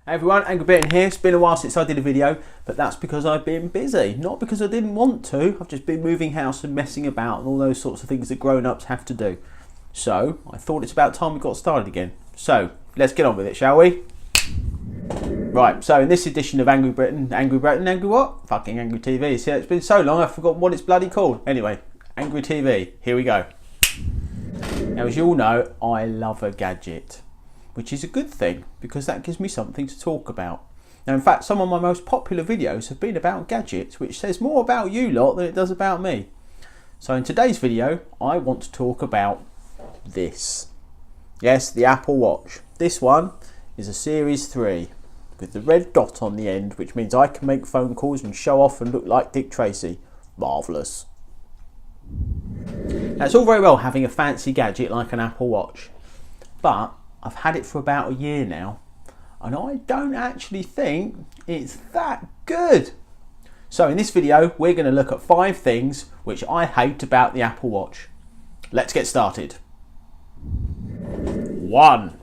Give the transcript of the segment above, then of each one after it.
Hey everyone, Angry Bitten here. It's been a while since I did a video, but that's because I've been busy. Not because I didn't want to, I've just been moving house and messing about and all those sorts of things that grown-ups have to do. So, I thought it's about time we got started again. So, let's get on with it, shall we? Right, so in this edition of Angry what? Fucking Angry TV. See, it's been so long I've forgotten what it's bloody called. Anyway, Angry TV, here we go. Now, as you all know, I love a gadget, which is a good thing because that gives me something to talk about. Now, in fact, some of my most popular videos have been about gadgets, which says more about you lot than it does about me. So in today's video, I want to talk about this. Yes, the Apple Watch. This one is a Series 3 with the red dot on the end, which means I can make phone calls and show off and look like Dick Tracy. Marvellous. Now, it's all very well having a fancy gadget like an Apple Watch, but I've had it for about a year now, and I don't actually think it's that good. So in this video, we're going to look at 5 things which I hate about the Apple Watch. Let's get started. 1.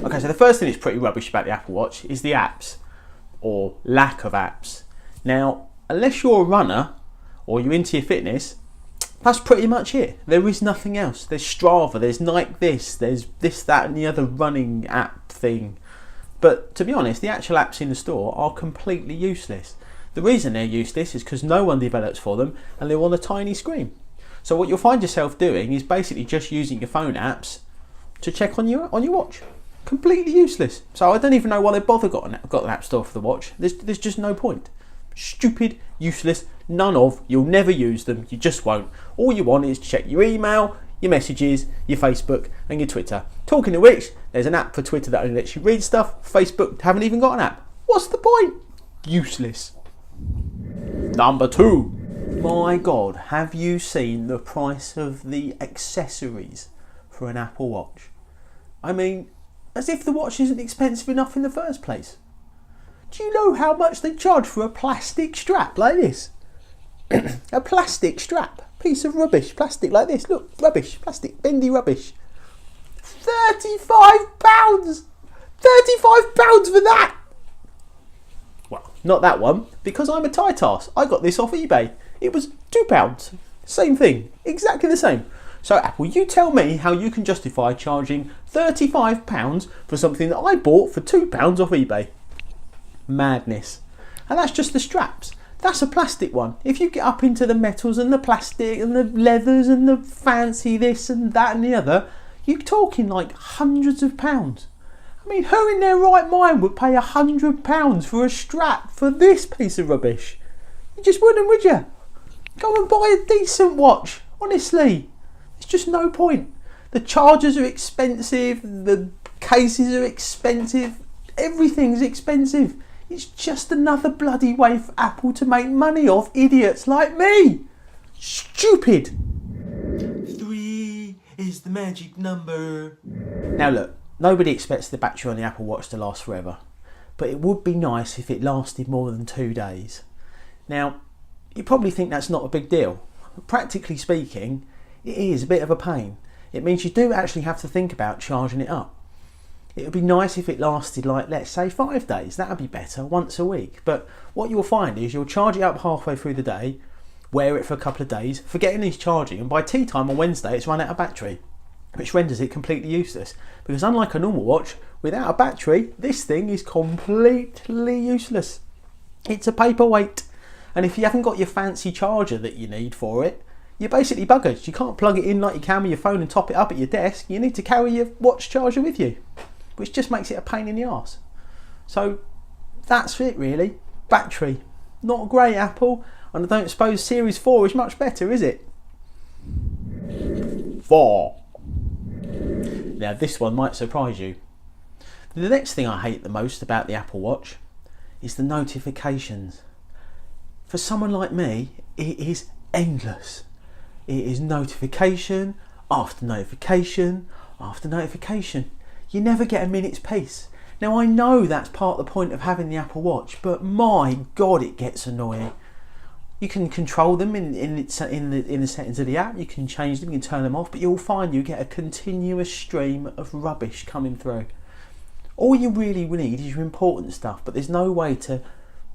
Okay, so the first thing that's pretty rubbish about the Apple Watch is the apps, or lack of apps. Now, unless you're a runner, or you're into your fitness, that's pretty much it. There is nothing else. There's Strava, there's Nike this, there's this, that and the other running app thing. But to be honest, the actual apps in the store are completely useless. The reason they're useless is because no one develops for them and they're on a tiny screen. So what you'll find yourself doing is basically just using your phone apps to check on your watch. Completely useless. So I don't even know why they bother got an app store for the watch. There's just no point. Stupid, useless, none of, you'll never use them, you just won't. All you want is to check your email, your messages, your Facebook and your Twitter. Talking of which, there's an app for Twitter that only lets you read stuff. Facebook haven't even got an app. What's the point? Useless. Number 2. My God, have you seen the price of the accessories for an Apple Watch? I mean, as if the watch isn't expensive enough in the first place. Do you know how much they charge for a plastic strap like this? A plastic strap, piece of rubbish, plastic like this. Look, rubbish, plastic, bendy rubbish. £35! £35 for that! Well, not that one, because I'm a tight ass. I got this off eBay. It was £2. Same thing, exactly the same. So Apple, you tell me how you can justify charging £35 for something that I bought for £2 off eBay. Madness. And that's just the straps. That's a plastic one. If you get up into the metals and the plastic and the leathers and the fancy this and that and the other, you're talking like hundreds of pounds. I mean, who in their right mind would pay £100 for a strap for this piece of rubbish? You just wouldn't, would you? Go and buy a decent watch. Honestly, there's just no point. The chargers are expensive, the cases are expensive, everything's expensive. It's just another bloody way for Apple to make money off idiots like me. Stupid. 3 is the magic number. Now look, nobody expects the battery on the Apple Watch to last forever, but it would be nice if it lasted more than 2 days. Now, you probably think that's not a big deal. Practically speaking, it is a bit of a pain. It means you do actually have to think about charging it up. It would be nice if it lasted like, let's say, 5 days. That would be better, once a week. But what you'll find is you'll charge it up halfway through the day, wear it for a couple of days, forgetting it's charging, and by tea time on Wednesday it's run out of battery, which renders it completely useless. Because unlike a normal watch, without a battery, this thing is completely useless. It's a paperweight. And if you haven't got your fancy charger that you need for it, you're basically buggered. You can't plug it in like you can with your phone and top it up at your desk. You need to carry your watch charger with you, which just makes it a pain in the arse. So that's it really. Battery, not great Apple, and I don't suppose Series 4 is much better, is it? 4. Now this one might surprise you. The next thing I hate the most about the Apple Watch is the notifications. For someone like me, it is endless. It is notification after notification after notification. You never get a minute's peace. Now I know that's part of the point of having the Apple Watch, but my God, it gets annoying. You can control them in the settings of the app. You can change them, you can turn them off, but you'll find you get a continuous stream of rubbish coming through. All you really need is your important stuff, but there's no way to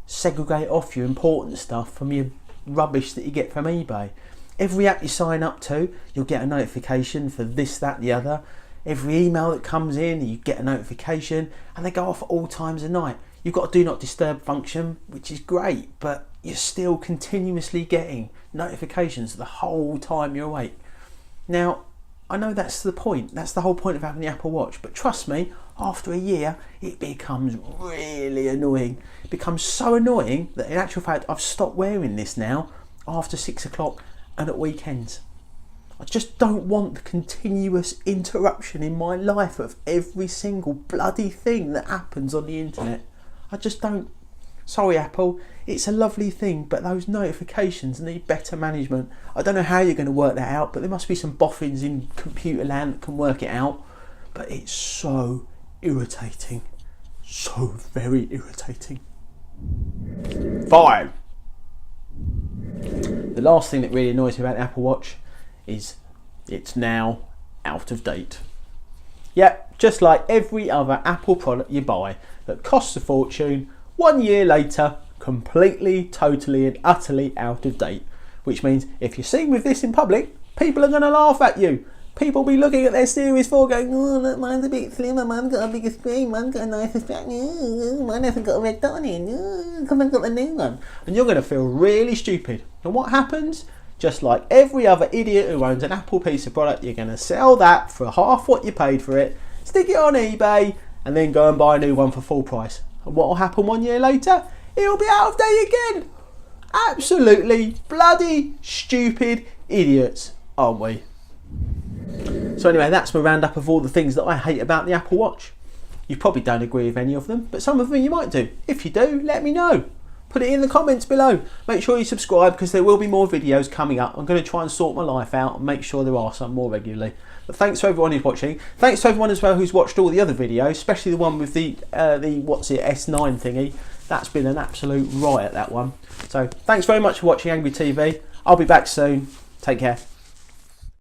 segregate off your important stuff from your rubbish that you get from eBay. Every app you sign up to, you'll get a notification for this, that, the other. Every email that comes in, you get a notification, and they go off at all times of night. You've got a do not disturb function, which is great, but you're still continuously getting notifications the whole time you're awake. Now, I know that's the point. That's the whole point of having the Apple Watch. But trust me, after a year, it becomes really annoying. It becomes so annoying that in actual fact, I've stopped wearing this now after 6 o'clock and at weekends. I just don't want the continuous interruption in my life of every single bloody thing that happens on the internet. I just don't. Sorry, Apple, it's a lovely thing, but those notifications need better management. I don't know how you're going to work that out, but there must be some boffins in computer land that can work it out. But it's so irritating. So very irritating. 5. The last thing that really annoys me about the Apple Watch is it's now out of date. Yep, just like every other Apple product you buy that costs a fortune, 1 year later, completely, totally and utterly out of date. Which means if you're seen with this in public, people are going to laugh at you. People will be looking at their Series 4 going, oh, look, mine's a bit slimmer, mine's got a bigger screen, mine's got a nicer strap, mine hasn't got a red dot on it, come and got the new one. And you're going to feel really stupid. And what happens? Just like every other idiot who owns an Apple piece of product, you're going to sell that for half what you paid for it, stick it on eBay, and then go and buy a new one for full price. And what will happen 1 year later? It'll be out of date again. Absolutely bloody stupid idiots, aren't we? So anyway, that's my roundup of all the things that I hate about the Apple Watch. You probably don't agree with any of them, but some of them you might do. If you do, let me know. Put it in the comments below. Make sure you subscribe because there will be more videos coming up. I'm going to try and sort my life out and make sure there are some more regularly. But thanks to everyone who's watching. Thanks to everyone as well who's watched all the other videos, especially the one with the S9 thingy. That's been an absolute riot, that one. So thanks very much for watching Angry TV. I'll be back soon. Take care.